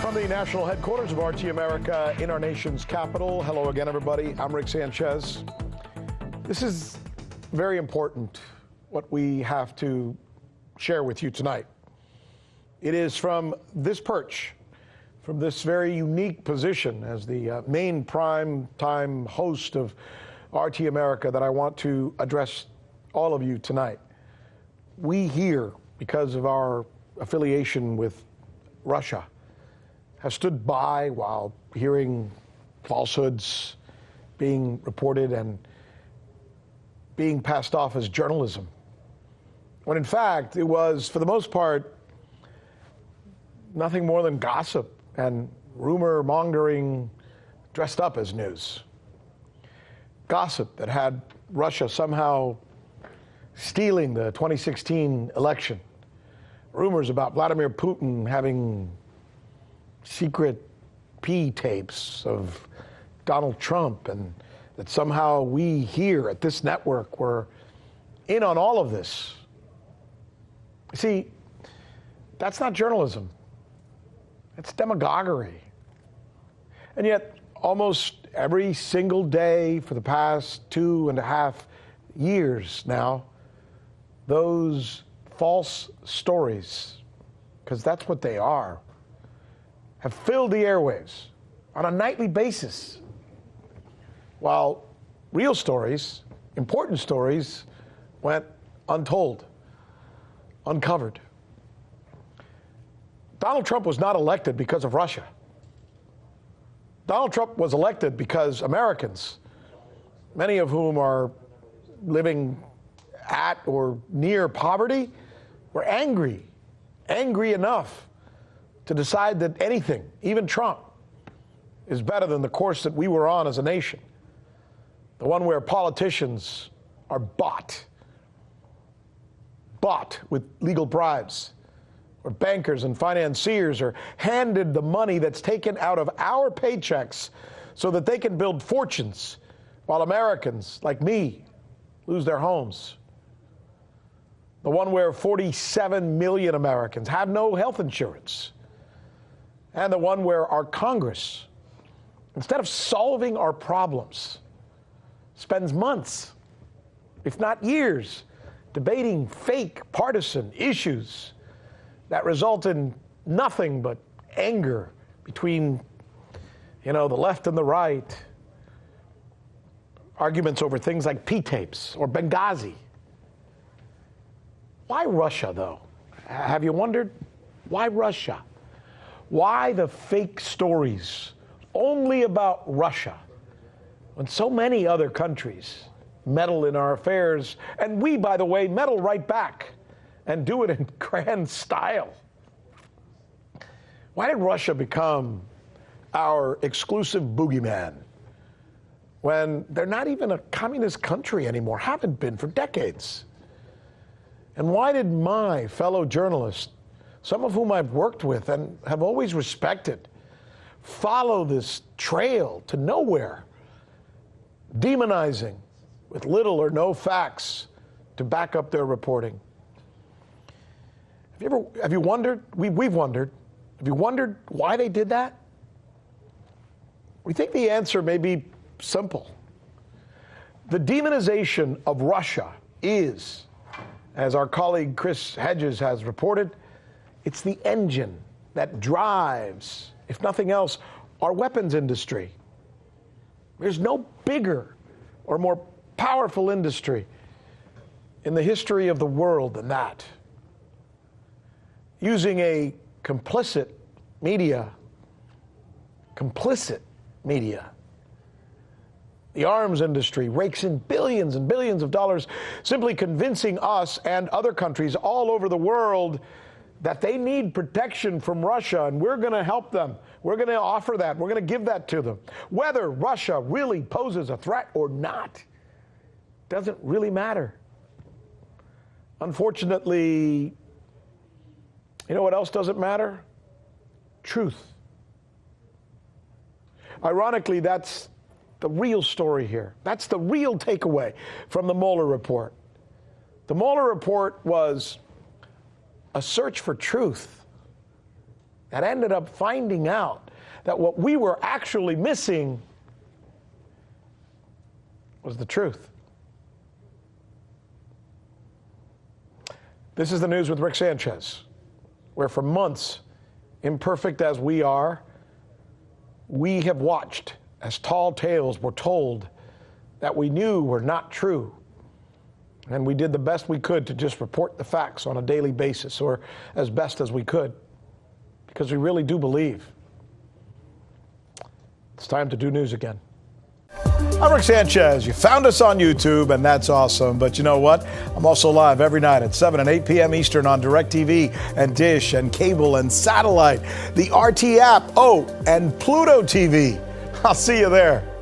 From the national headquarters of RT America in our nation's capital. Hello again, everybody. I'm Rick Sanchez. This is very important, what we have to share with you tonight. It is from this perch, from this very unique position as the main prime time host of RT America, that I want to address all of you tonight. We here, because of our affiliation with Russia, have stood by while hearing falsehoods being reported and being passed off as journalism, when in fact it was, for the most part, nothing more than gossip and rumor mongering dressed up as news. Gossip that had Russia somehow stealing the 2016 election. Rumors about Vladimir Putin having secret P tapes of Donald Trump, and that somehow we here at this network were in on all of this. See, that's not journalism. It's demagoguery. And yet, almost every single day for the past 2.5 years now, those false stories, because that's what they are, have filled the airwaves on a nightly basis, while real stories, important stories, went untold, uncovered. Donald Trump was not elected because of Russia. Donald Trump was elected because Americans, many of whom are living at or near poverty, were angry enough to decide that anything, even Trump, is better than the course that we were on as a nation. The one where politicians are bought with legal bribes, where bankers and financiers are handed the money that's taken out of our paychecks so that they can build fortunes, while Americans like me lose their homes. The one where 47 million Americans have no health insurance. And the one where our Congress, instead of solving our problems, spends months, if not years, debating fake partisan issues that result in nothing but anger between, the left and the right. Arguments over things like P-tapes or Benghazi. Why Russia, though? Have you wondered? Why Russia? Why the fake stories only about Russia when so many other countries meddle in our affairs, and we, by the way, meddle right back and do it in grand style? Why did Russia become our exclusive boogieman when they're not even a communist country anymore, haven't been for decades? And why did my fellow journalists, some of whom I've worked with and have always respected, follow this trail to nowhere, demonizing with little or no facts to back up their reporting? Have you wondered? We've wondered. Have you wondered why they did that? We think the answer may be simple. The demonization of Russia is, as our colleague Chris Hedges has reported, it's the engine that drives, if nothing else, our weapons industry. There's no bigger or more powerful industry in the history of the world than that. Using a complicit media, the arms industry rakes in billions and billions of dollars, simply convincing us and other countries all over the world that they need protection from Russia, and we're going to help them. We're going to offer that. We're going to give that to them. Whether Russia really poses a threat or not doesn't really matter. Unfortunately, you know what else doesn't matter? Truth. Ironically, that's the real story here. That's the real takeaway from the Mueller report. The Mueller report was a search for truth. that ended up finding out that what we were actually missing was the truth. This is the news with Rick Sanchez, where for months, imperfect as we are, we have watched as tall tales were told that we knew were not true. And we did the best we could to just report the facts on a daily basis, or as best as we could, because we really do believe it's time to do news again. I'm Rick Sanchez. You found us on YouTube, and that's awesome. But you know what? I'm also live every night at 7 and 8 p.m. Eastern on DirecTV and Dish and cable and satellite, the RT app, and Pluto TV. I'll see you there.